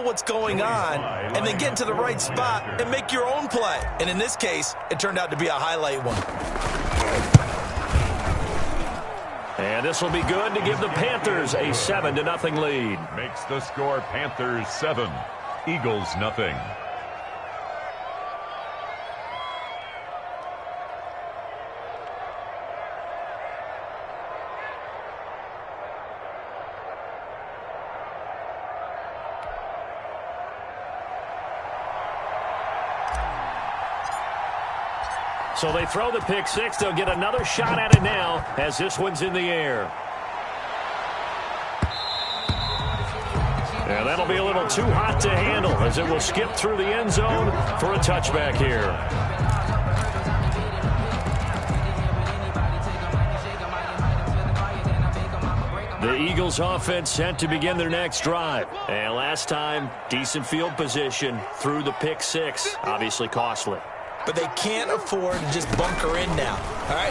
know what's going on and then get into the right spot and make your own play. And in this case, it turned out to be a highlight one. And this will be good to give the Panthers a 7-0 lead. Makes the score Panthers 7, Eagles nothing. So they throw the pick six. They'll get another shot at it now as this one's in the air. And that'll be a little too hot to handle as it will skip through the end zone for a touchback here. The Eagles offense set to begin their next drive. And last time, decent field position through the pick six. Obviously costly. But they can't afford to just bunker in now. All right,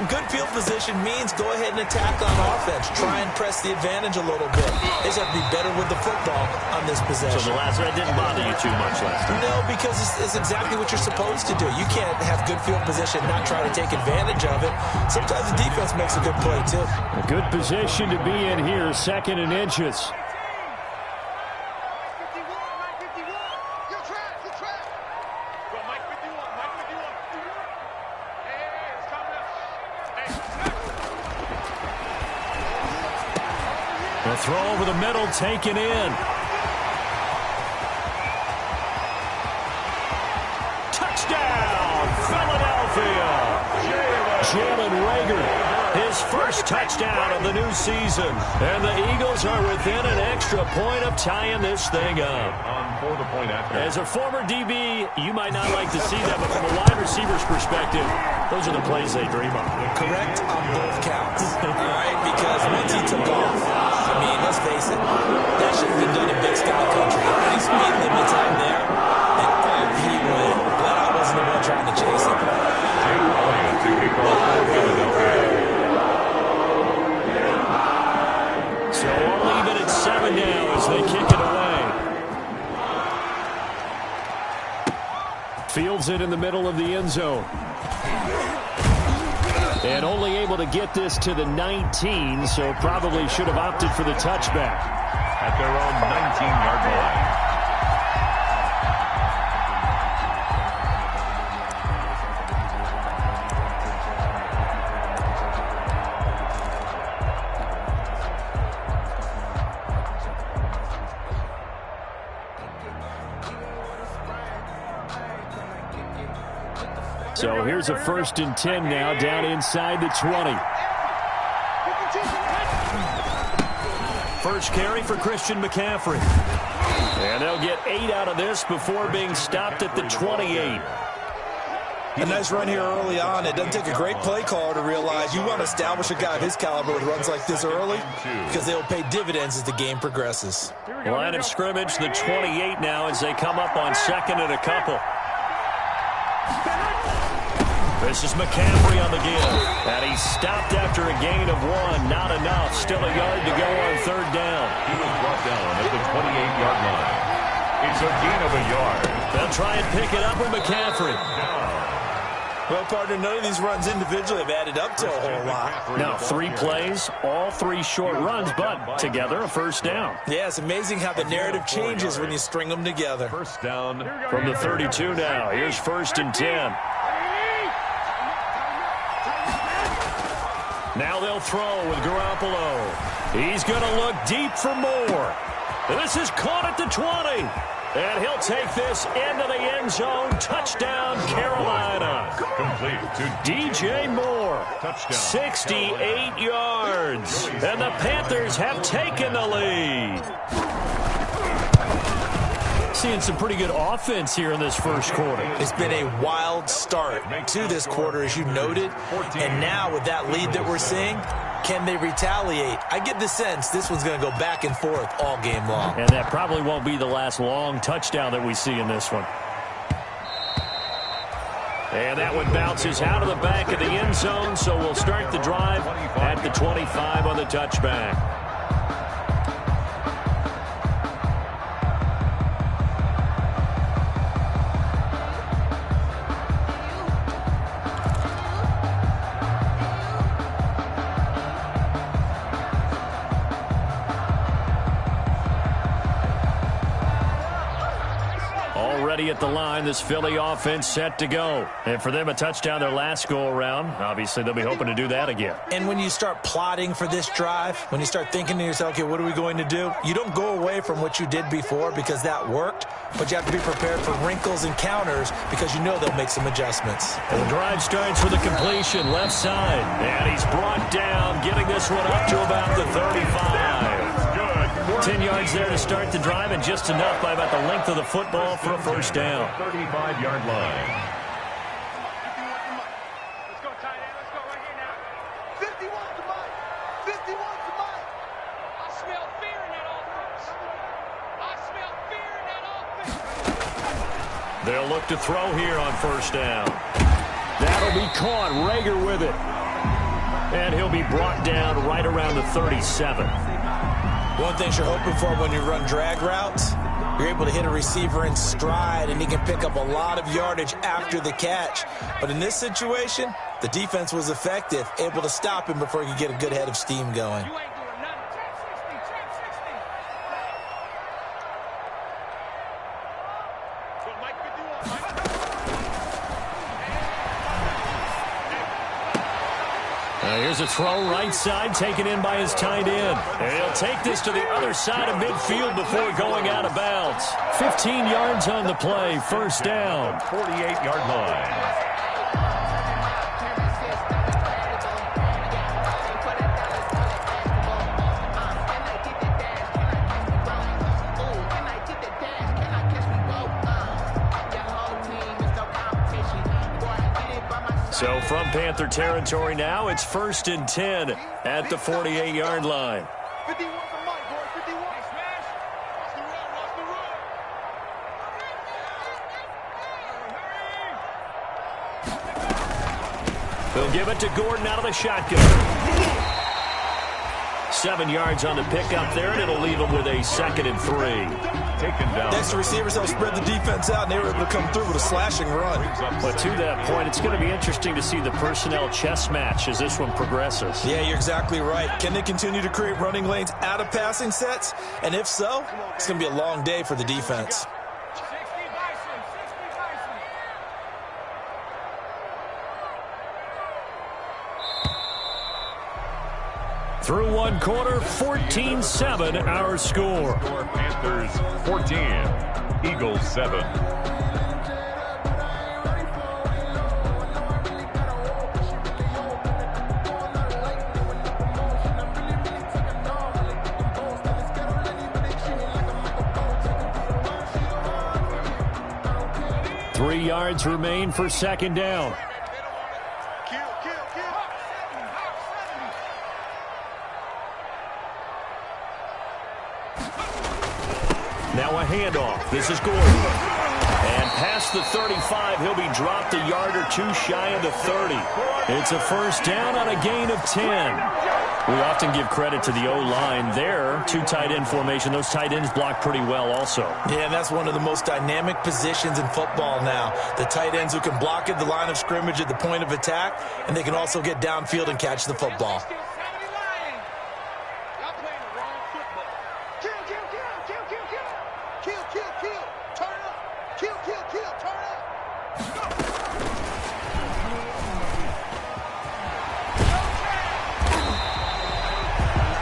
good field position means go ahead and attack on offense. Try and press the advantage a little bit. They just have to be better with the football on this possession. So the last that didn't bother you too much last time? No, because it's exactly what you're supposed to do. You can't have good field position and not try to take advantage of it. Sometimes the defense makes a good play, too. A good position to be in here, 2nd and inches. The throw over the middle, taken in. Touchdown, Philadelphia. Jalen Reagor, his first touchdown of the new season. And the Eagles are within an extra point of tying this thing up. For the point after. As a former DB, you might not like to see that, but from a wide receiver's perspective, those are the plays they dream of. Correct on both counts. All right, because once he took off, I mean, let's face it, that should have been done in Big Sky Country. Any speed limits out there, and he went. Glad I wasn't the one trying to chase him. So we'll leave it at 7 now as they kick it away. Fields it in the middle of the end zone. And only able to get this to the 19, so probably should have opted for the touchback. At their own 19-yard line. So here's a 1st and 10 now, down inside the 20. First carry for Christian McCaffrey. And they'll get 8 out of this before being stopped at the 28. A nice run here early on. It doesn't take a great play caller to realize you want to establish a guy of his caliber with runs like this early because they'll pay dividends as the game progresses. Line of scrimmage, the 28 now as they come up on 2nd and a couple. This is McCaffrey on the give. And he's stopped after a gain of 1. Not enough. Still a yard to go on 3rd down. He was brought down at the 28-yard line. It's a gain of a yard. They'll try and pick it up with McCaffrey. Well, partner, none of these runs individually have added up to a whole lot. Now, 3 plays, all 3 short runs, but together a 1st down. Yeah, it's amazing how the narrative changes when you string them together. 1st down. From the 32 now, here's 1st and 10. Now they'll throw with Garoppolo. He's going to look deep for more. This is caught at the 20. And he'll take this into the end zone. Touchdown, Carolina. Complete to DJ Moore. Touchdown. 68 yards. And the Panthers have taken the lead. Seeing some pretty good offense here in this first quarter. It's been a wild start to this quarter, as you noted. And now with that lead that we're seeing, can they retaliate? I get the sense this one's going to go back and forth all game long. And that probably won't be the last long touchdown that we see in this one. And that one bounces out of the back of the end zone, so we'll start the drive at the 25 on the touchback. ready at the line. This Philly offense set to go. And for them, a touchdown their last go-around. Obviously, they'll be hoping to do that again. And when you start plotting for this drive, when you start thinking to yourself, okay, what are we going to do? You don't go away from what you did before because that worked, but you have to be prepared for wrinkles and counters because you know they'll make some adjustments. And the drive starts with a completion left side. And he's brought down, getting this one up to about the 35. 10 yards there to start the drive, and just enough by about the length of the football for a first down. 35-yard line. Let's go, tight end. Let's go right here now. 51 to Mike. 51 to Mike. I smell fear in that offense. I smell fear in that offense. They'll look to throw here on first down. That'll be caught. Rager with it. And he'll be brought down right around the 37. One thing you're hoping for when you run drag routes, you're able to hit a receiver in stride, and he can pick up a lot of yardage after the catch. But in this situation, the defense was effective, able to stop him before he could get a good head of steam going. You ain't doing nothing. Check 60. Check 60. Go, Mike 51. Mike. Here's a throw right side, taken in by his tight end. And he'll take this to the other side of midfield before going out of bounds. 15 yards on the play, first down. 48-yard line. So from Panther territory now, it's 1st and 10 at the 48-yard line. 51 to Mike, boy. 51. Smash. Watch the run. Watch the run. They'll give it to Gordon out of the shotgun. 7 yards on the pickup there, and it'll leave him with a 2nd and 3. Taken down. Next to receivers, they'll spread the defense out, and they were able to come through with a slashing run. But to that point, it's going to be interesting to see the personnel chess match as this one progresses. Yeah, you're exactly right. Can they continue to create running lanes out of passing sets? And if so, it's going to be a long day for the defense. 60 Bison. 60 Bison. Through one quarter, 14-7 our score. Panthers 14, Eagles 7. Three yards remain for second down. Kill. Now a handoff. This is Gordon. And past the 35, he'll be dropped a yard or two shy of the 30. It's a first down on a gain of 10. We often give credit to the O-line there. Two tight end formation. Those tight ends block pretty well also. Yeah, and that's one of the most dynamic positions in football now. The tight ends who can block at the line of scrimmage at the point of attack, and they can also get downfield and catch the football. Y'all playing the wrong football. Kill. Turn up. Kill. Turn up.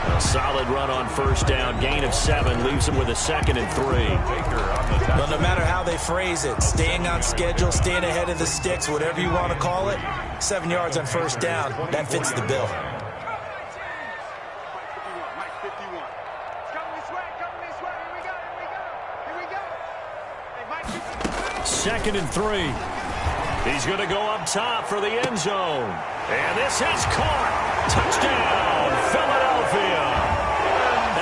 A solid run on first down. Gain of 7 leaves him with a 2nd and 3. But no matter how they phrase it, staying on schedule, staying ahead of the sticks, whatever you want to call it, 7 yards on first down, that fits the bill. Mike 51. Come this way. Here we go. Hey, Mike 51. 2nd and 3. He's going to go up top for the end zone. And this is caught. Touchdown, Philadelphia.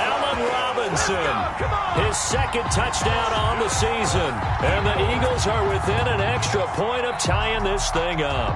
Allen Robinson, his 2nd touchdown on the season. And the Eagles are within an extra point of tying this thing up.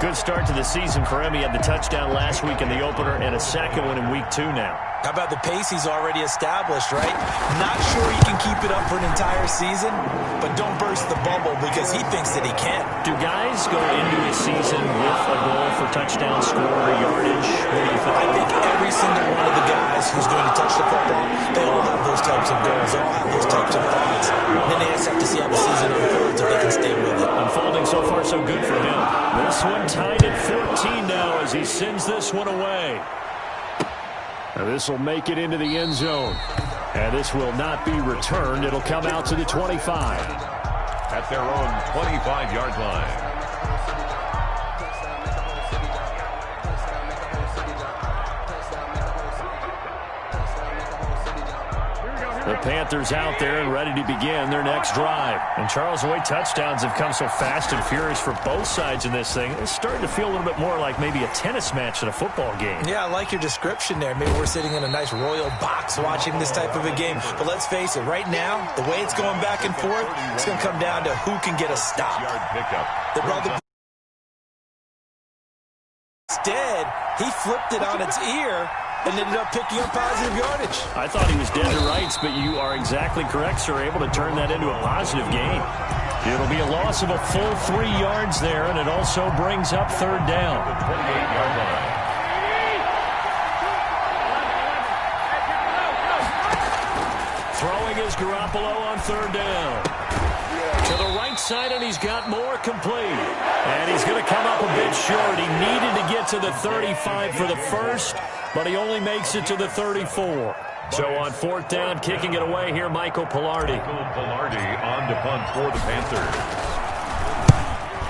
Good start to the season for him. He had the touchdown last week in the opener and a 2nd one in week 2 now. How about the pace he's already established, right? Not sure he can keep it up for an entire entire season, but don't burst the bubble because he thinks that he can. Do guys go into a season with a goal for touchdown score or yardage? What do you think? I think every single one of the guys who's going to touch the football, they all have those types of goals. They all have those types of thoughts. And then they just have to see how the season unfolds if they can stay with it. Unfolding so far so good for him. This one tied at 14 now as he sends this one away. And this will make it into the end zone. And this will not be returned. It'll come out to the 25. At their own 25-yard line. The Panthers out there and ready to begin their next drive. And Charles, the way touchdowns have come so fast and furious for both sides in this thing, it's starting to feel a little bit more like maybe a tennis match than a football game. Yeah, I like your description there. Maybe we're sitting in a nice royal box watching this type of a game. But let's face it, right now, the way it's going back and forth, it's going to come down to who can get a stop. The brother. Instead, he flipped it on its ear and ended up picking up positive yardage. I thought he was dead to rights, but you are exactly correct, sir. Able to turn that into a positive gain. It'll be a loss of a full 3 yards there, and it also brings up third down. The 28-yard line. Throwing is Garoppolo on third down. To the right side, and he's got more complete. And he's going to come up a bit short. He needed to get to the 35 for the first, but he only makes it to the 34. So on fourth down, kicking it away here, Michael Pilardi. On to punt for the Panthers.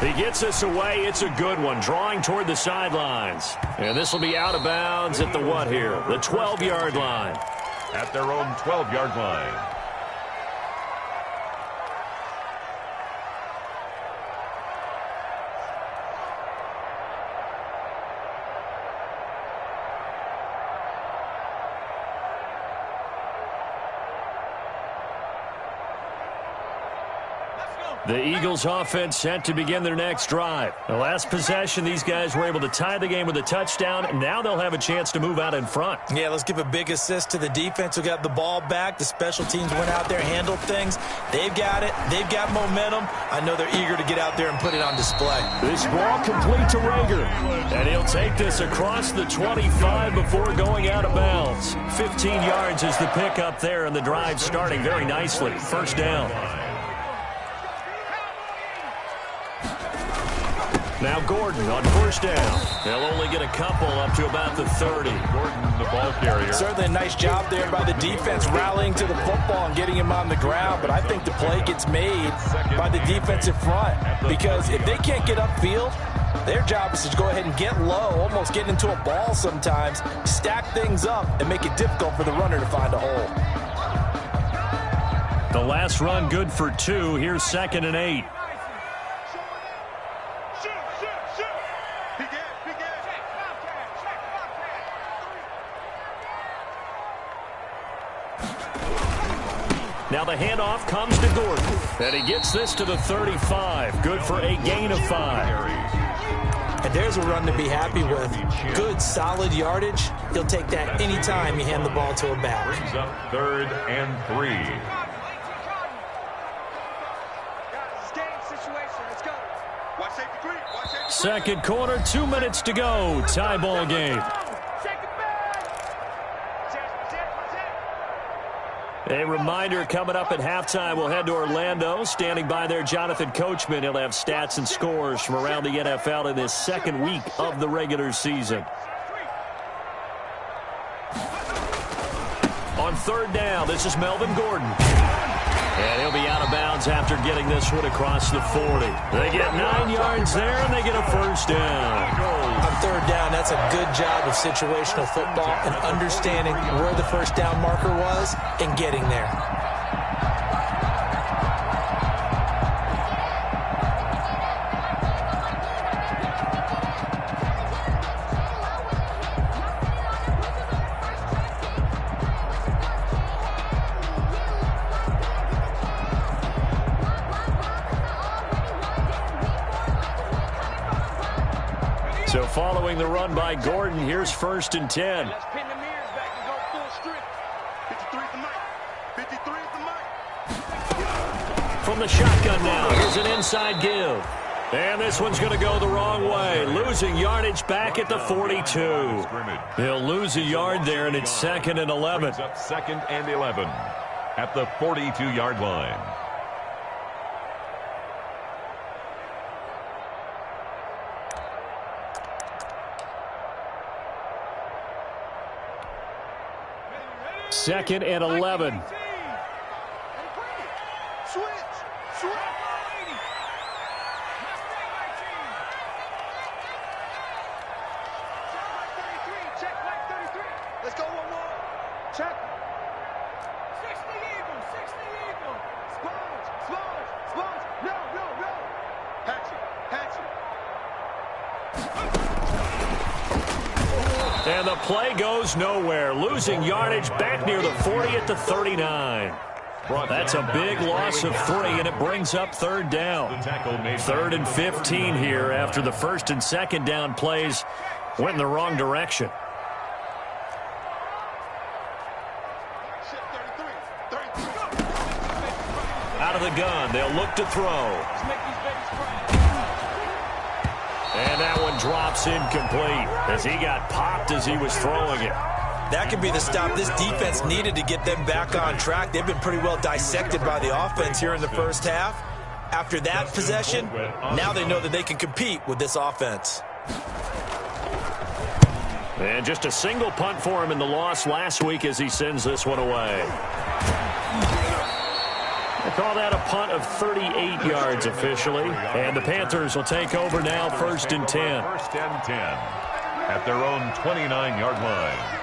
He gets us away. It's a good one, drawing toward the sidelines. And this will be out of bounds at the what here? The 12-yard line. At their own 12-yard line. The Eagles offense set to begin their next drive. The last possession, these guys were able to tie the game with a touchdown, and now they'll have a chance to move out in front. Yeah, let's give a big assist to the defense who got the ball back. The special teams went out there, handled things. They've got it. They've got momentum. I know they're eager to get out there and put it on display. This ball complete to Rager, and he'll take this across the 25 before going out of bounds. 15 yards is the pickup there, and the drive starting very nicely. First down. Now Gordon on first down. They'll only get a couple up to about the 30. Gordon, the ball carrier. Certainly a nice job there by the defense rallying to the football and getting him on the ground, but I think the play gets made by the defensive front because if they can't get upfield, their job is to go ahead and get low, almost get into a ball sometimes, stack things up, and make it difficult for the runner to find a hole. The last run good for 2. Here's 2nd and 8. Now the handoff comes to Gordon, and he gets this to the 35. Good for a gain of 5. And there's a run to be happy with. Good, solid yardage. He'll take that anytime you hand the ball to a back. Brings up 3rd and 3. Second quarter, 2 minutes to go. Tie ball game. A reminder coming up at halftime, we'll head to Orlando. Standing by there, Jonathan Coachman. He'll have stats and scores from around the NFL in this second week of the regular season. On third down, this is Melvin Gordon. And he'll be out of bounds after getting this one across the 40. They get 9 yards there, and they get a first down. On third down, that's a good job of situational football and understanding where the first down marker was and getting there. So following the run by Gordon, here's 1st and 10. Let's pin the mirrors back and go full strip. 53 is the mic. 53 is the mic. From the shotgun now, here's an inside give. And this one's going to go the wrong way. Losing yardage back at the 42. He'll lose a yard there, and it's 2nd and 11. Up 2nd and 11 at the 42-yard line. Second and 11. Let's go one more. Check. 60 Eagles, 60 Eagles. Sponge. No. Hatchet. And the play goes nowhere. Losing yardage back near the 40 at the 39. That's a big loss of 3, and it brings up 3rd down. 3rd and 15 here after the 1st and 2nd down plays went in the wrong direction. Out of the gun, they'll look to throw. And that one drops incomplete as he got popped as he was throwing it. That could be the stop this defense needed to get them back on track. They've been pretty well dissected by the offense here in the first half. After that possession, now they know that they can compete with this offense. And just a single punt for him in the loss last week as he sends this one away. They call that a punt of 38 yards officially. And the Panthers will take over now, 1st and 10. 1st and 10 at their own 29-yard line.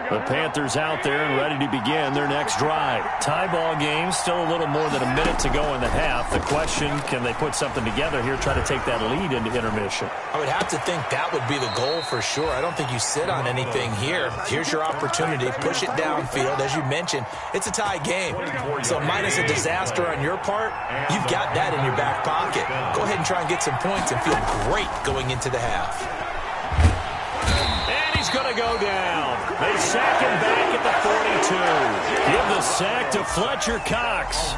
The Panthers out there and ready to begin their next drive. Tie ball game, still a little more than a minute to go in the half. The question, can they put something together here, try to take that lead into intermission? I would have to think that would be the goal for sure. I don't think you sit on anything here. Here's your opportunity. Push it downfield. As you mentioned, it's a tie game. So minus a disaster on your part, you've got that in your back pocket. Go ahead and try and get some points and feel great going into the half. And he's going to go down. They sack him back at the 42. Give the sack to Fletcher Cox.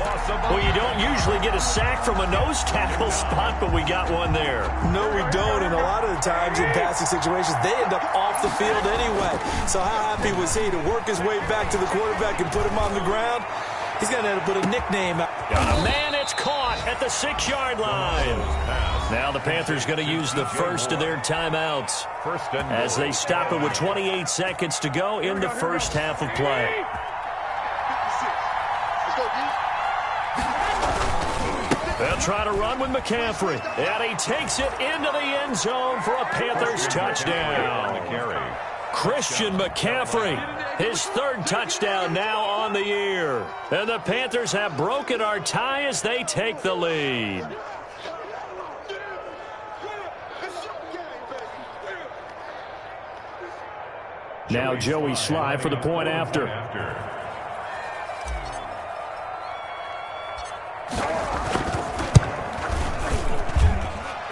Well, you don't usually get a sack from a nose tackle spot, but we got one there. No, we don't. And a lot of the times in passing situations, they end up off the field anyway. So how happy was he to work his way back to the quarterback and put him on the ground? He's going to have to put a nickname out. Man, it's caught at the 6-yard line. Now the Panthers going to use the first of their timeouts as they stop it with 28 seconds to go in the first half of play. They'll try to run with McCaffrey. And he takes it into the end zone for a Panthers touchdown. Christian McCaffrey, his 3rd touchdown now on the year. And the Panthers have broken our tie as they take the lead. Now Joey Sly for the point after.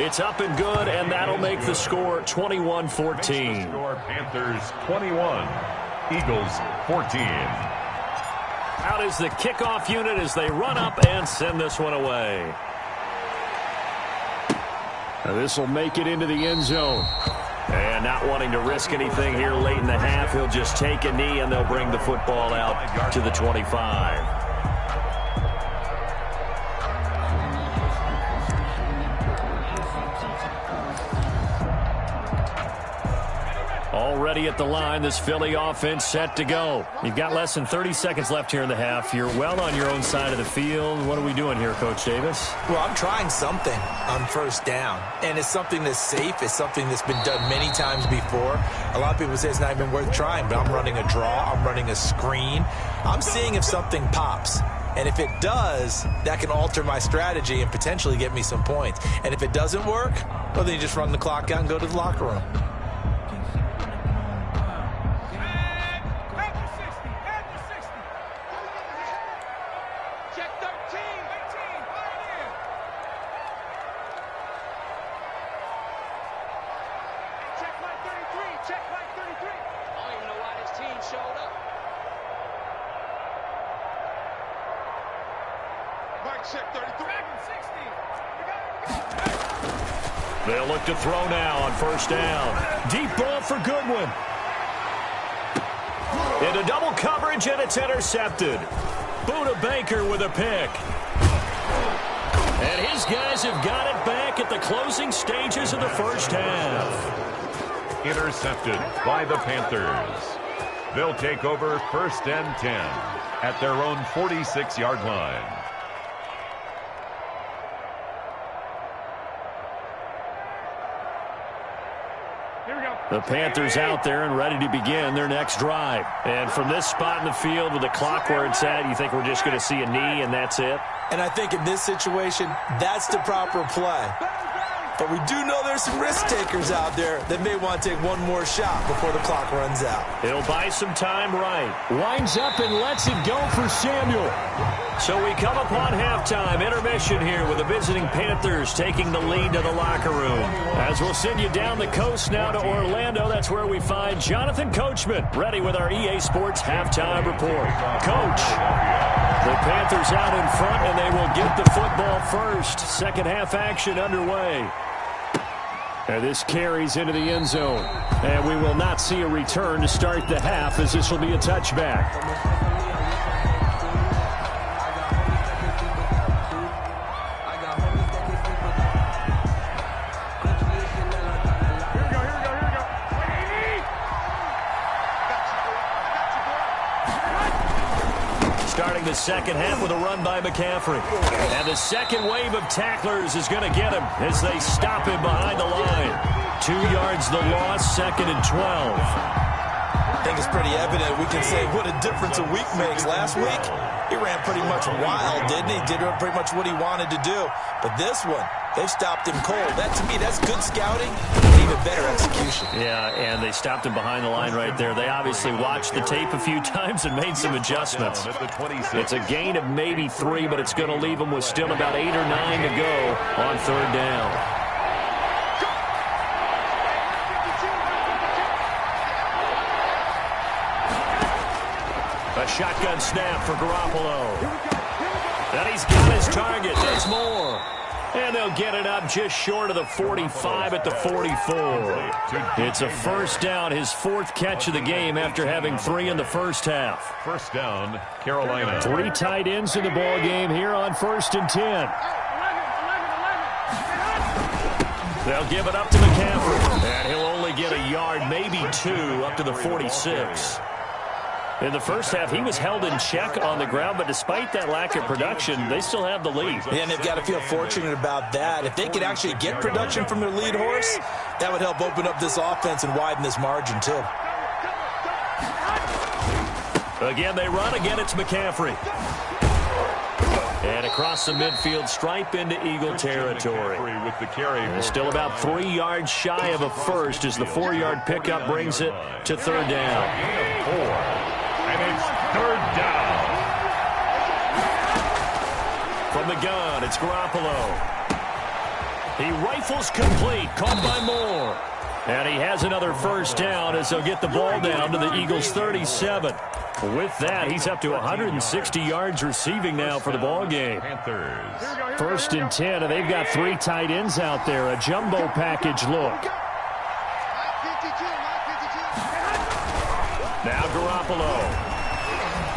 It's up and good, and that'll make the score 21-14. Panthers 21, Eagles 14. Out is the kickoff unit as they run up and send this one away. This will make it into the end zone. And not wanting to risk anything here late in the half, he'll just take a knee and they'll bring the football out to the 25. Already at the line, this Philly offense set to go. You've got less than 30 seconds left here in the half. You're well on your own side of the field. What are we doing here, Coach Davis? Well, I'm trying something on first down, and it's something that's safe. It's something that's been done many times before. A lot of people say it's not even worth trying, but I'm running a draw. I'm running a screen. I'm seeing if something pops. And if it does, that can alter my strategy and potentially get me some points. And if it doesn't work, well, then you just run the clock out and go to the locker room. Check 33. They'll look to throw now on first down. Deep ball for Goodwin. Into double coverage, and it's intercepted. Buda Baker with a pick. And his guys have got it back at the closing stages of the first half. Intercepted by the Panthers. They'll take over 1st and 10 at their own 46-yard line. The Panthers out there and ready to begin their next drive. And from this spot in the field with the clock where it's at, you think we're just going to see a knee and that's it? And I think in this situation, that's the proper play. But we do know there's some risk takers out there that may want to take one more shot before the clock runs out. It'll buy some time right. Winds up and lets it go for Samuel. So we come upon halftime intermission here with the visiting Panthers taking the lead to the locker room. As we'll send you down the coast now to Orlando, that's where we find Jonathan Coachman ready with our EA Sports halftime report. Coach, the Panthers out in front and they will get the football first. Second half action underway. And this carries into the end zone. And we will not see a return to start the half as this will be a touchback. Starting the second half with a run by McCaffrey. And the second wave of tacklers is going to get him as they stop him behind the line. 2 yards the loss, 2nd and 12. I think it's pretty evident we can say what a difference a week makes. Last week, he ran pretty much wild, didn't he? Did pretty much what he wanted to do. But this one, they've stopped him cold. That, to me, that's good scouting and even better execution. Yeah, and they stopped him behind the line right there. They obviously watched the tape a few times and made some adjustments. It's a gain of maybe 3, but it's going to leave them with still about 8 or 9 to go on 3rd down. A shotgun snap for Garoppolo. And he's got his target. That's more. And they'll get it up just short of the 45 at the 44. It's a first down, his 4th catch of the game after having 3 in the first half. First down, Carolina. 3 tight ends in the ball game here on 1st and 10. They'll give it up to McCaffrey. And he'll only get a yard, maybe 2, up to the 46. In the first half, he was held in check on the ground, but despite that lack of production, they still have the lead. And they've got to feel fortunate about that. If they could actually get production from their lead horse, that would help open up this offense and widen this margin, too. Again, they run. Again, it's McCaffrey. And across the midfield stripe into Eagle territory. With the carry. And still about 3 yards shy of a first as the 4-yard pickup brings it to 3rd down. And it's 3rd down. From the gun, it's Garoppolo. He rifles complete, caught by Moore. And he has another first down as they'll get the ball down to the Eagles' 37. With that, he's up to 160 yards receiving now for the ball game. Panthers. 1st and 10, and they've got 3 tight ends out there. A jumbo package look. Now Garoppolo.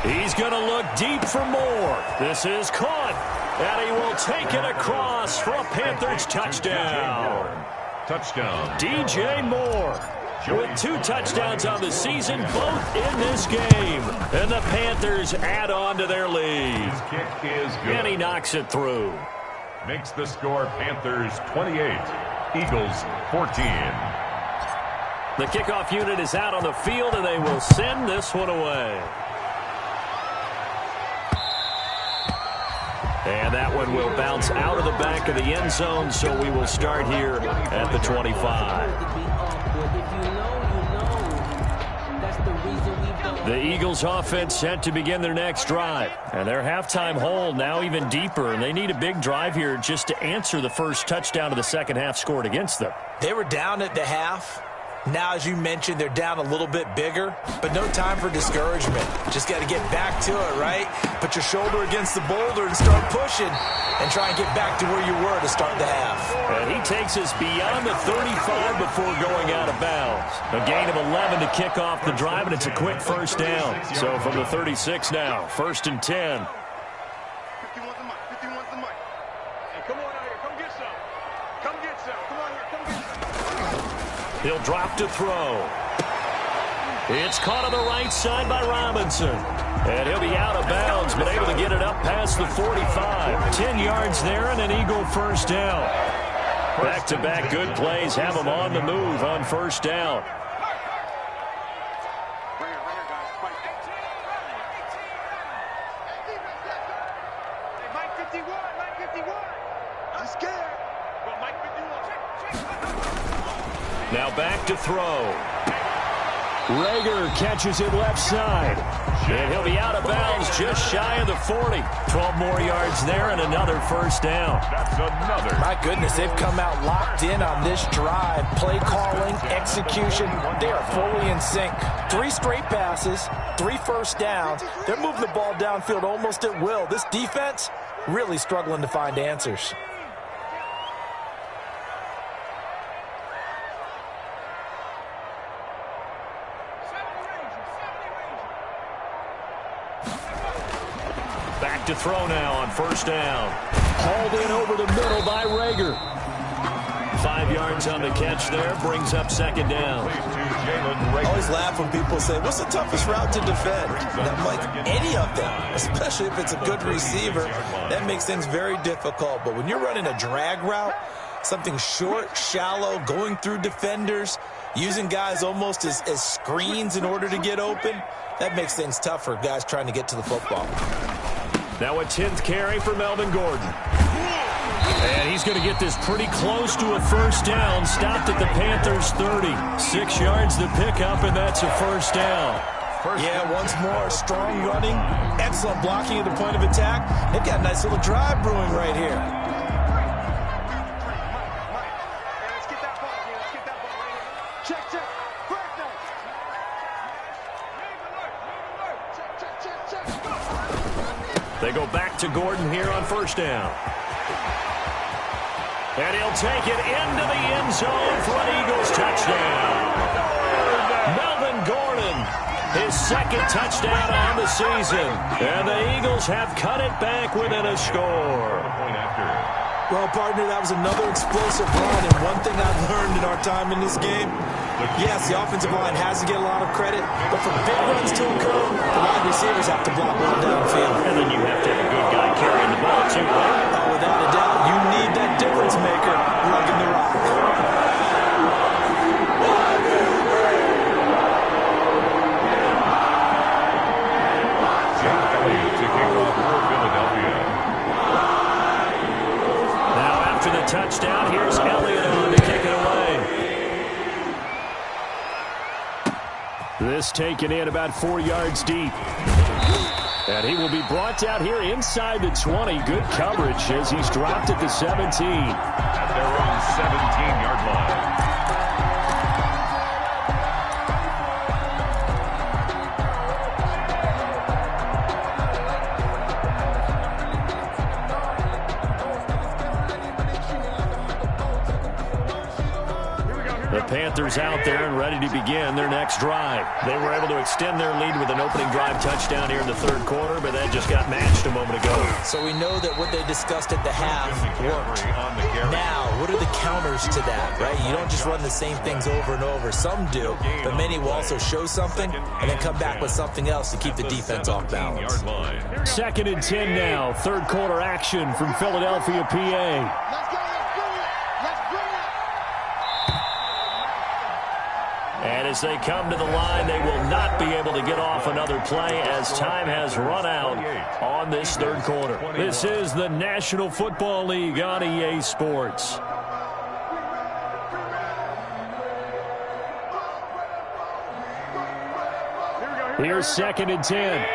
He's going to look deep for more. This is caught, and he will take it across for a Panthers touchdown. Touchdown. DJ Moore with 2 touchdowns on the season, both in this game. And the Panthers add on to their lead. His kick is good. And he knocks it through. Makes the score Panthers 28, Eagles 14. The kickoff unit is out on the field, and they will send this one away. And that one will bounce out of the back of the end zone, so we will start here at the 25. The Eagles offense set to begin their next drive. And their halftime hole now even deeper, and they need a big drive here just to answer the first touchdown of the second half scored against them. They were down at the half. Now, as you mentioned, they're down a little bit bigger, but no time for discouragement. Just got to get back to it, right? Put your shoulder against the boulder and start pushing and try and get back to where you were to start the half. And he takes us beyond the 35 before going out of bounds. A gain of 11 to kick off the drive, and it's a quick first down. So from the 36 now, 1st and 10. 51's the mic. 51's the mic. Hey, come on out here. Come get some. Come get some. Come on here. Come get some. He'll drop to throw. It's caught on the right side by Robinson. And he'll be out of bounds, but able to get it up past the 45. 10 yards there and an Eagle first down. Back-to-back good plays have him on the move on first down. Right here, guys. Mike. Hey, Mike 51. Mike 51. I'm scared. Well, Mike 51. Now back to throw. Rager catches it left side. And he'll be out of bounds just shy of the 40. 12 more yards there and another first down. That's another. My goodness, they've come out locked in on this drive. Play calling, execution, they are fully in sync. 3 straight passes, 3 first downs. They're moving the ball downfield almost at will. This defense really struggling to find answers. Back to throw now on first down. Hauled in over the middle by Rager. 5 yards on the catch there, brings up second down. I always laugh when people say, what's the toughest route to defend? And I'm like, any of them, especially if it's a good receiver. That makes things very difficult. But when you're running a drag route, something short, shallow, going through defenders, using guys almost as screens in order to get open, that makes things tough for guys trying to get to the football. Now a 10th carry for Melvin Gordon. And he's going to get this pretty close to a first down. Stopped at the Panthers' 30. 6 yards to pick up, and that's a first down. Yeah, once more, strong running, excellent blocking at the point of attack. They've got a nice little drive brewing right here. Let's get that ball here. Let's get that ball right here. Check, check. Practice. Check, check, check, check. They go back to Gordon here on first down. And he'll take it into the end zone for an Eagles touchdown. Melvin Gordon, his second touchdown on the season. And the Eagles have cut it back within a score. Well, partner, that was another explosive run. And one thing I've learned in our time in this game, yes, the offensive line has to get a lot of credit, but for big runs to occur, the wide receivers have to block well downfield. And then you have to have a good guy carrying the ball, too, right? Oh, without a doubt, you need that difference maker lugging the rock. Now after the touchdown, here's Elliott on to kick it away. This taken in about 4 yards deep. And he will be brought down here inside the 20. Good coverage as he's dropped at the 17. At their own 17-yard line. The Panthers out there and ready to begin their next drive. They were able to extend their lead with an opening drive touchdown here in the third quarter, but that just got matched a moment ago. So we know that what they discussed at the half worked. Now, what are the counters to that, right? You don't just run the same things over and over. Some do, but many will also show something and then come back with something else to keep the defense off balance. 2nd and 10 now. Third quarter action from Philadelphia, PA. Let's go. Let's bring it. Let's bring it. And as they come to the line, they will not be able to get off another play as time has run out on this third quarter. This is the National Football League on EA Sports. Here's 2nd and 10.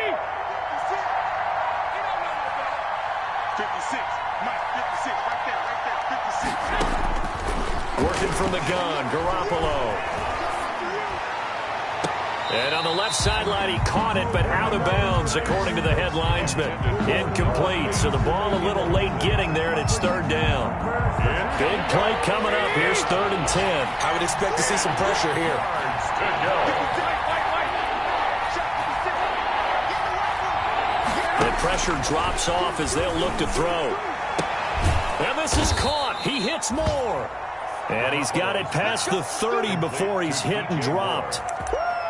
56. Mike, 56. Right there. 56. Working from the gun, Garoppolo. left sideline, he caught it, but out of bounds, according to the head linesman. Incomplete, so the ball a little late getting there, and it's third down. Big play coming up. Here's 3rd and 10. I would expect to see some pressure here. The pressure drops off as they'll look to throw. And this is caught. He hits more. And he's got it past the 30 before he's hit and dropped.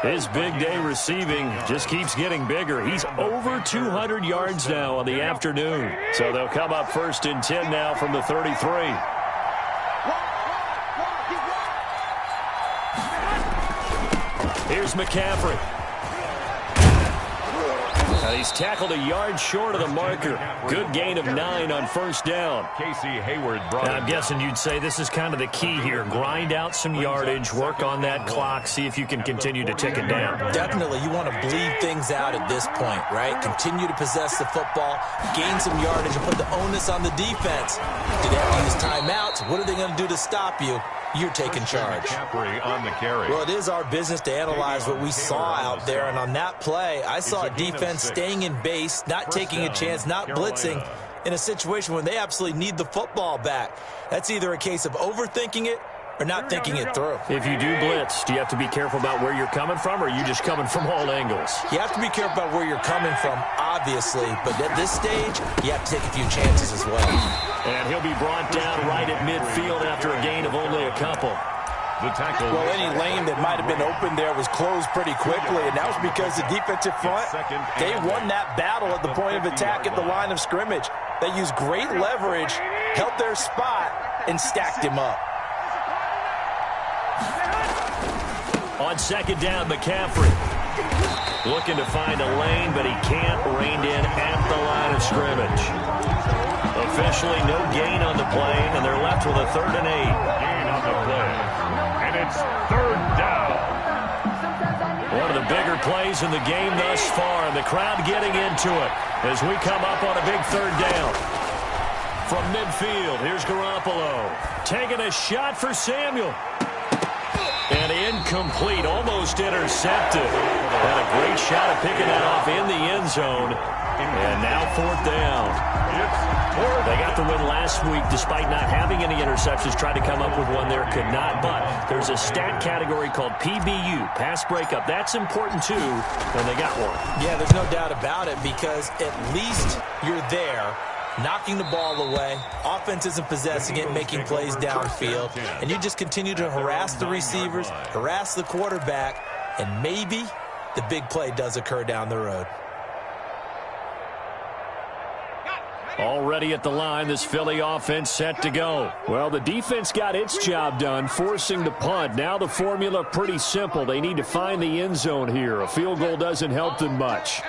His big day receiving just keeps getting bigger. He's over 200 yards now on the afternoon. So they'll come up 1st and 10 now from the 33. Here's McCaffrey. He's tackled a yard short of the marker. Good gain of 9 on 1st down. Casey Hayward brought I'm guessing you'd say this is kind of the key here. Grind out some yardage, work on that clock, see if you can continue to tick it down. Definitely, you want to bleed things out at this point, right? Continue to possess the football, gain some yardage, and put the onus on the defense. Do they have to use timeouts? What are they going to do to stop you? You're taking charge. McCaffrey on the carry. Well, it is our business to analyze what we saw out there, and on that play, I saw a defense staying in base, not taking a chance, not blitzing in a situation when they absolutely need the football back. That's either a case of overthinking it or not thinking it through. If you do blitz, do you have to be careful about where you're coming from, or are you just coming from all angles? You have to be careful about where you're coming from, obviously, but at this stage, you have to take a few chances as well. And he'll be brought down right at midfield after a gain of only a couple. The tackle. Well, any lane that might have been open there was closed pretty quickly, and that was because the defensive front, they won that battle at the point of attack at the line of scrimmage. They used great leverage, held their spot, and stacked him up. On 2nd down, McCaffrey looking to find a lane, but he can't. Reined in at the line of scrimmage. Officially no gain on the play, and they're left with a 3rd and 8. Gain on the play. And it's 3rd down. One of the bigger plays in the game thus far, and the crowd getting into it as we come up on a big 3rd down. From midfield, here's Garoppolo. Taking a shot for Samuel. And incomplete, almost intercepted. Had a great shot at picking that off in the end zone. And now 4th down. They got the win last week despite not having any interceptions. Tried to come up with one there, could not. But there's a stat category called PBU, pass breakup. That's important too, and they got one. Yeah, there's no doubt about it, because at least you're there, knocking the ball away. Offense isn't possessing it, making plays downfield. And you just continue to harass the receivers, harass the quarterback, and maybe the big play does occur down the road. Already at the line, this Philly offense set to go. Well, the defense got its job done, forcing the punt. Now the formula pretty simple. They need to find the end zone here. A field goal doesn't help them much.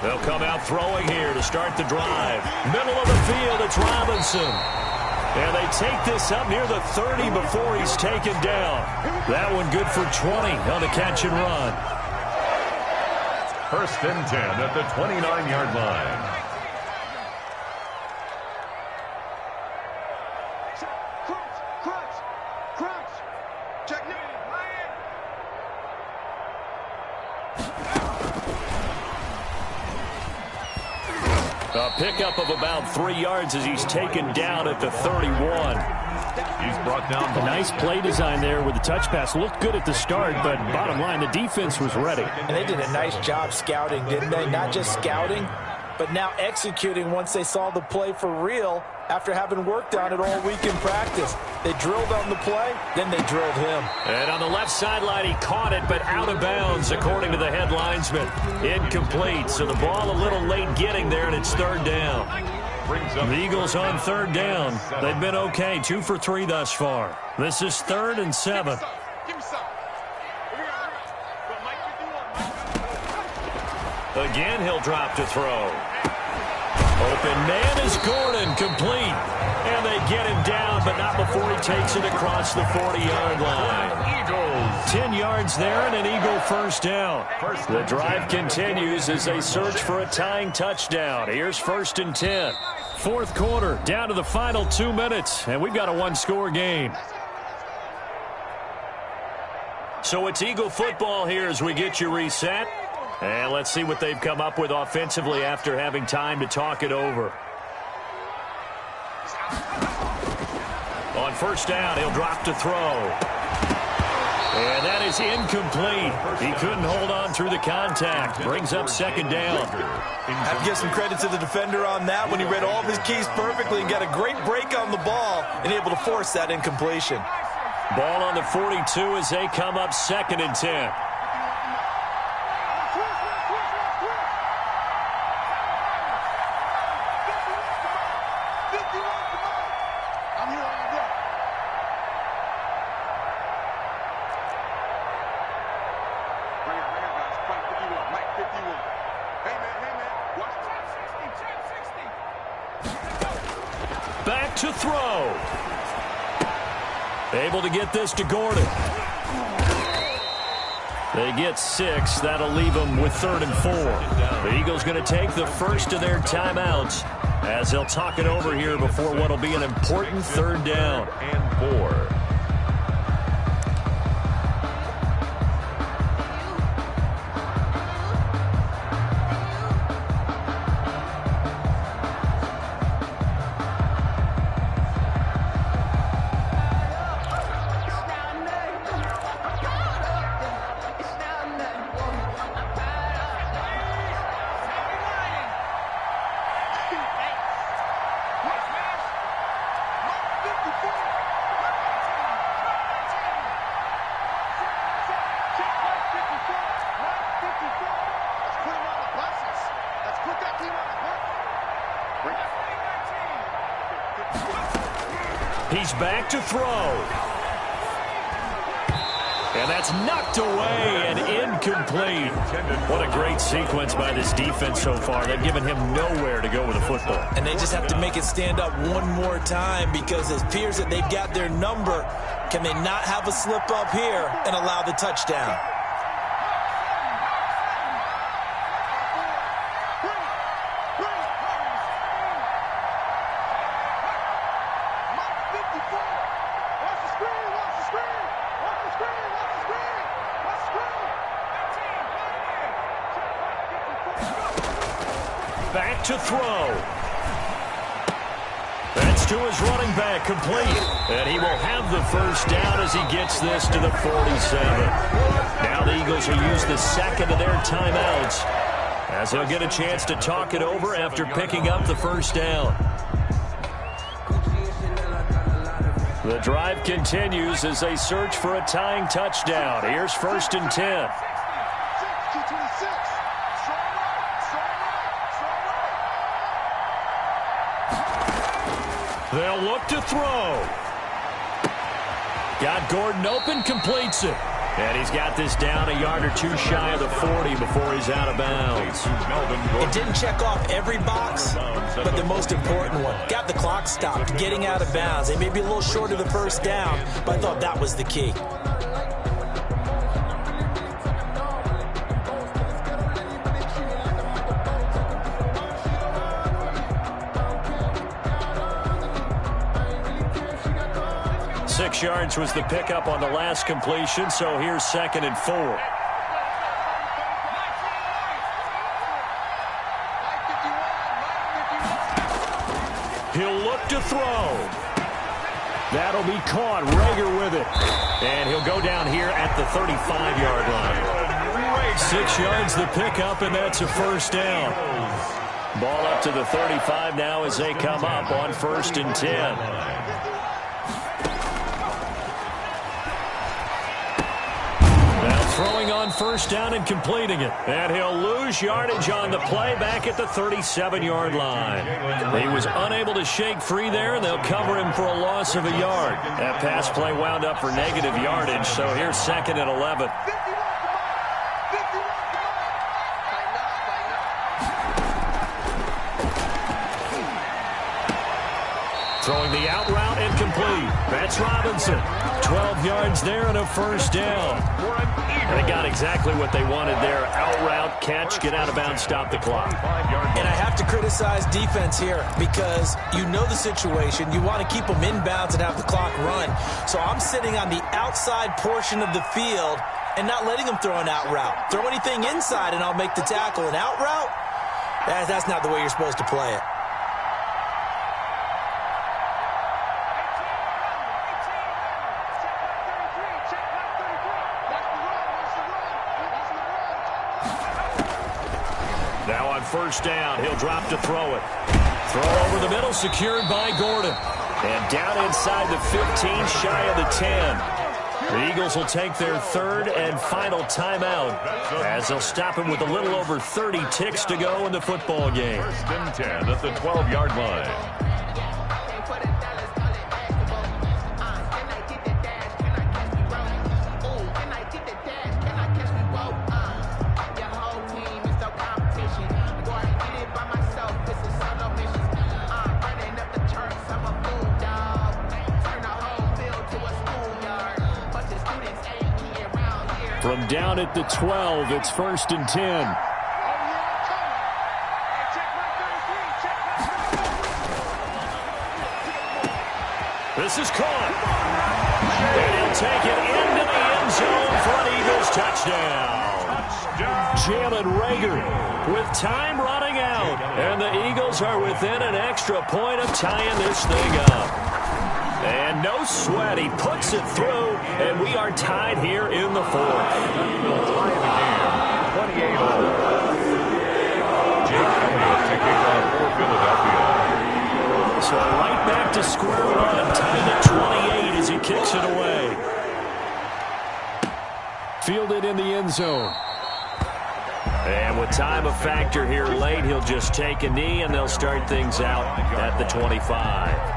They'll come out throwing here to start the drive. Middle of the field, it's Robinson. And they take this up near the 30 before he's taken down. That one good for 20 on the catch and run. 1st and 10 at the 29-yard line. A pickup of about 3 yards as he's taken down at the 31. He's brought down. A nice play design there with the touch pass. Looked good at the start, but bottom line, the defense was ready. And they did a nice job scouting, didn't they? Not just scouting, but now executing once they saw the play for real after having worked on it all week in practice. They drilled on the play, then they drilled him. And on the left sideline, he caught it, but out of bounds, according to the head linesman. Incomplete, so the ball a little late getting there, and it's 3rd down. The Eagles on 3rd down. They've been okay, 2 for 3 thus far. This is 3rd and 7. Again, he'll drop to throw. Open man is Gordon, complete. And they get him down, but not before he takes it across the 40-yard line. Eagles. 10 yards there and an Eagle 1st down. The drive continues as they search for a tying touchdown. Here's 1st and 10. 4th quarter, down to the final 2 minutes, and we've got a 1-score game. So it's Eagle football here as we get you reset. And let's see what they've come up with offensively after having time to talk it over. On first down, he'll drop to throw. And that is incomplete. He couldn't hold on through the contact. Brings up second down. I have to give some credit to the defender on that when he read all of his keys perfectly and got a great break on the ball and able to force that incompletion. Ball on the 42 as they come up 2nd and 10. Back to throw. Able to get this to Gordon. They get 6. That'll leave them with 3rd and 4. The Eagles going to take the first of their timeouts as they'll talk it over here before what will be an important 3rd down. And 4. He's back to throw. And that's knocked away and incomplete. What a great sequence by this defense so far. They've given him nowhere to go with the football. And they just have to make it stand up one more time because it appears that they've got their number. Can they not have a slip up here and allow the touchdown? Back to throw. That's to his running back, complete. And he will have the first down as he gets this to the 47. Now the Eagles will use the second of their timeouts as they'll get a chance to talk it over after picking up the first down. The drive continues as they search for a tying touchdown. Here's 1st and 10. They'll look to throw. Got Gordon open, completes it. And he's got this down a yard or two shy of the 40 before he's out of bounds. It didn't check off every box, but the most important one. Got the clock stopped, getting out of bounds. They may be a little short of the first down, but I thought that was the key. Six yards was the pickup on the last completion, so here's 2nd and 4. He'll look to throw. That'll be caught. Rager with it. And he'll go down here at the 35-yard line. 6 yards the pickup, and that's a first down. Ball up to the 35 now as they come up on 1st and 10. Throwing on first down and completing it. And he'll lose yardage on the play back at the 37-yard line. He was unable to shake free there, and they'll cover him for a loss of a yard. That pass play wound up for negative yardage, so here's 2nd and 11. Throwing the out route and complete. That's Robinson. 12 yards there and a first down. And they got exactly what they wanted there. Out route, catch, get out of bounds, stop the clock. And I have to criticize defense here because you know the situation. You want to keep them inbounds and have the clock run. So I'm sitting on the outside portion of the field and not letting them throw an out route. Throw anything inside and I'll make the tackle. An out route? That's not the way you're supposed to play it. Now on first down, he'll drop to throw it. Throw over the middle, secured by Gordon. And down inside the 15, shy of the 10. The Eagles will take their third and final timeout as they'll stop him with a little over 30 ticks to go in the football game. First and 10 at the 12-yard line. From down at the 12, it's first and 10. This is caught. And he'll take it into the end zone for an Eagles touchdown. Jalen Reagor with time running out. And the Eagles are within an extra point of tying this thing up. And no sweat, he puts it through, and we are tied here in the fourth. Will tie the game, 28-all. Jake Elliott taking off for Philadelphia. So right back to square one, tied at 28 as he kicks it away. Fielded in the end zone. And with time a factor here late, he'll just take a knee, and they'll start things out at the 25.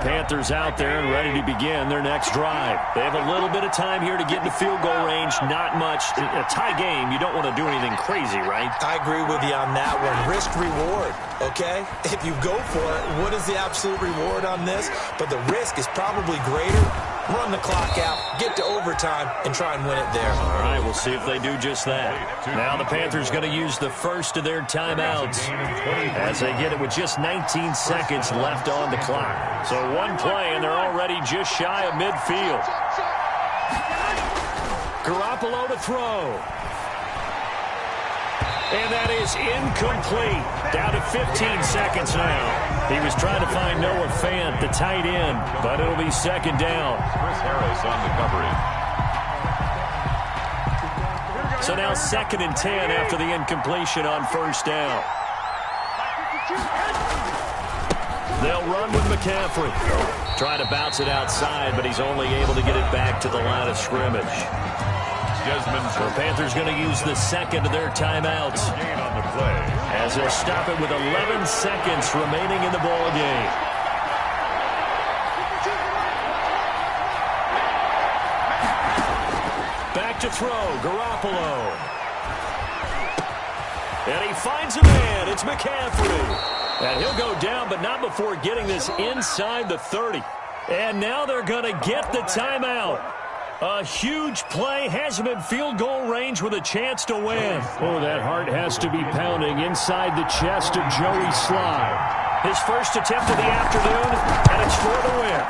Panthers out there and ready to begin their next drive. They have a little bit of time here to get into field goal range. Not much. In a tie game, you don't want to do anything crazy, right? I agree with you on that one. Risk-reward, okay? If you go for it, what is the absolute reward on this? But the risk is probably greater. Run the clock out, get to overtime, and try and win it there. All right, we'll see if they do just that. Now the Panthers going to use the first of their timeouts as they get it with just 19 seconds left on the clock. So one play, and they're already just shy of midfield. Garoppolo to throw. And that is incomplete. Down to 15 seconds now. He was trying to find Noah Fant, the tight end, but it'll be second down. Chris Harris on the coverage. So now second and 10 after the incompletion on first down. They'll run with McCaffrey. Trying to bounce it outside, but he's only able to get it back to the line of scrimmage. The Panthers going to use the second of their timeouts On the play. as they'll stop it with 11 seconds remaining in the ball game. Back to throw, Garoppolo. And he finds a man. It's McCaffrey. And he'll go down, but not before getting this inside the 30. And now they're going to get the timeout. A huge play, has him in field goal range with a chance to win. Oh, that heart has to be pounding inside the chest of Joey Slye. His first attempt of the afternoon, and it's for the win.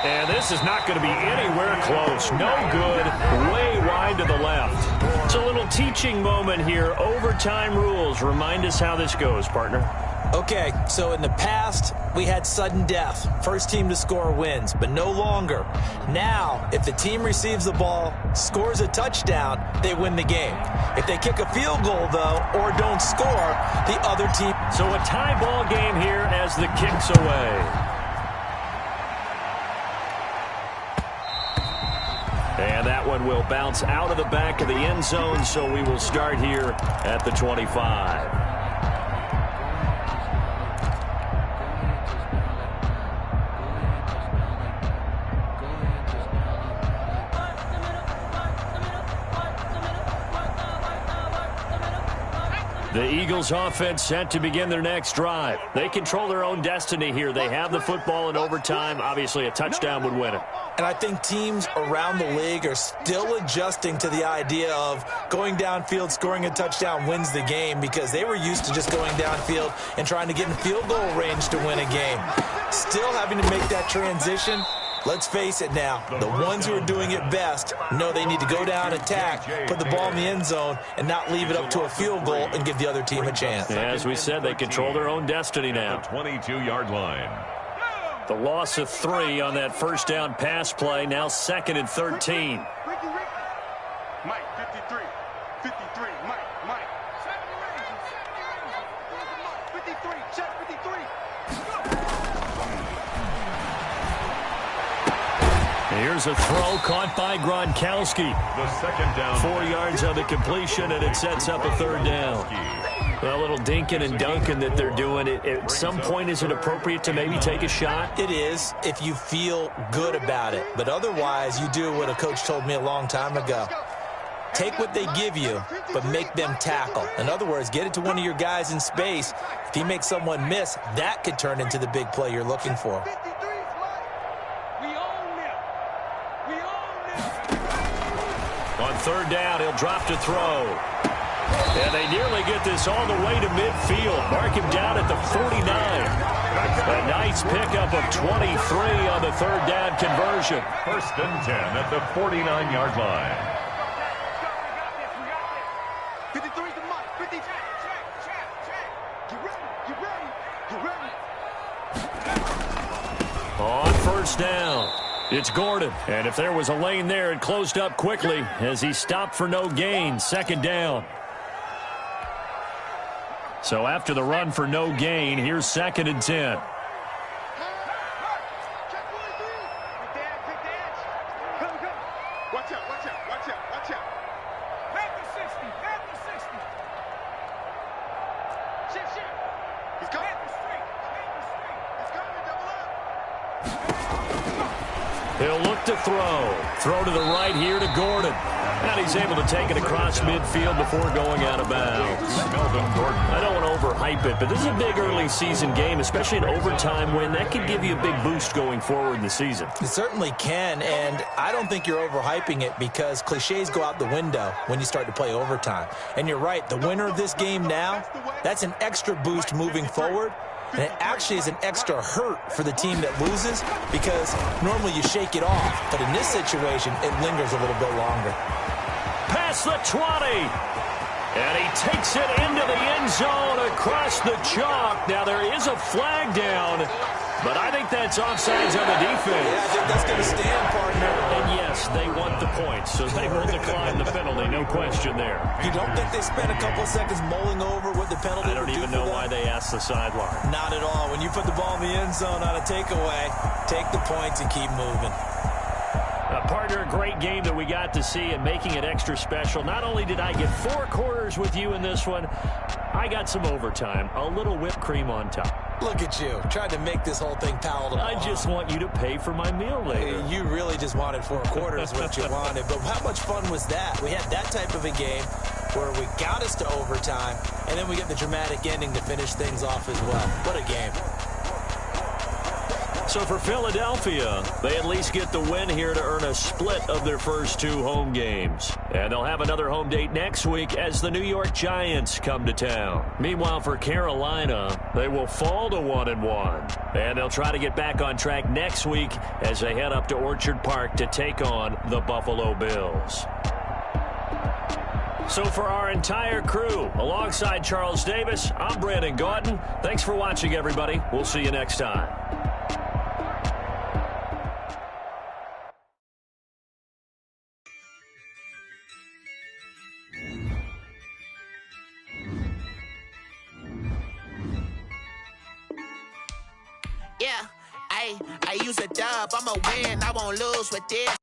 And this is not going to be anywhere close. No good, way wide to the left. It's a little teaching moment here. Overtime rules. Remind us how this goes, partner. Okay, so in the past, we had sudden death. First team to score wins, but no longer. Now, if the team receives the ball, scores a touchdown, they win the game. If they kick a field goal, though, or don't score, the other team... So a tie ball game here as the kick's away. And that one will bounce out of the back of the end zone, so we will start here at the 25. The Eagles offense set to begin their next drive. They control their own destiny here. They have the football in overtime. Obviously, a touchdown would win it. And I think teams around the league are still adjusting to the idea of going downfield, scoring a touchdown wins the game, because they were used to just going downfield and trying to get in field goal range to win a game. Still having to make that transition. Let's face it now, the ones who are doing it best know they need to go down, attack, put the ball in the end zone, and not leave it up to a field goal and give the other team a chance. As we said, they control their own destiny now. 22-yard line. The loss of 3 on that first down pass play, now 2nd and 13. Mike, 53. 53. Mike. 53. Check 53. Here's a throw caught by Gronkowski. The second down. 4 yards on the completion, and it sets up a third down. A little dinking and dunking that they're doing. At some point, is it appropriate to maybe take a shot? It is if you feel good about it. But otherwise, you do what a coach told me a long time ago. Take what they give you, but make them tackle. In other words, get it to one of your guys in space. If he makes someone miss, that could turn into the big play you're looking for. On third down, he'll drop to throw. And they nearly get this all the way to midfield. Mark him down at the 49. A nice pickup of 23 on the third down conversion. 1st and 10 at the 49-yard line. 53 to Mike. 50. Check. Get ready. On first down, it's Gordon. And if there was a lane there, it closed up quickly as he stopped for no gain. 2nd down. So after the run for no gain, here's 2nd and 10. Watch out. Back to 60. Shift. He's coming. Back to straight. He's coming, double up. He'll look to throw. Throw to the right here to Gordon. And he's able to take it across midfield before going out of bounds. I don't want to overhype it, but this is a big early season game, especially an overtime win. That could give you a big boost going forward in the season. It certainly can, and I don't think you're overhyping it, because cliches go out the window when you start to play overtime. And you're right, the winner of this game now, that's an extra boost moving forward. And it actually is an extra hurt for the team that loses, because normally you shake it off. But in this situation, it lingers a little bit longer. Past the 20. And he takes it into the end zone across the chalk. Now there is a flag down, but I think that's offsides on the defense. Yeah, I think that's going to stand, partner. And yes, they want the points, so they will decline the penalty, no question there. You don't think they spent a couple of seconds mulling over what the penalty I don't even know why they asked the sideline. Not at all. When you put the ball in the end zone on a takeaway, take the points and keep moving. Partner, a great game that we got to see, and making it extra special. Not only did I get 4 quarters with you in this one, I got some overtime, a little whipped cream on top. Look at you, trying to make this whole thing palatable. I just want you to pay for my meal later. You really just wanted 4 quarters, what you wanted. But how much fun was that? We had that type of a game where we got us to overtime, and then we get the dramatic ending to finish things off as well. What a game. So for Philadelphia, they at least get the win here to earn a split of their first 2 home games. And they'll have another home date next week as the New York Giants come to town. Meanwhile, for Carolina, they will fall to 1-1. And they'll try to get back on track next week as they head up to Orchard Park to take on the Buffalo Bills. So for our entire crew, alongside Charles Davis, I'm Brandon Gaudin. Thanks for watching, everybody. We'll see you next time. Yeah, I use a dub, I'ma win, I won't lose with this.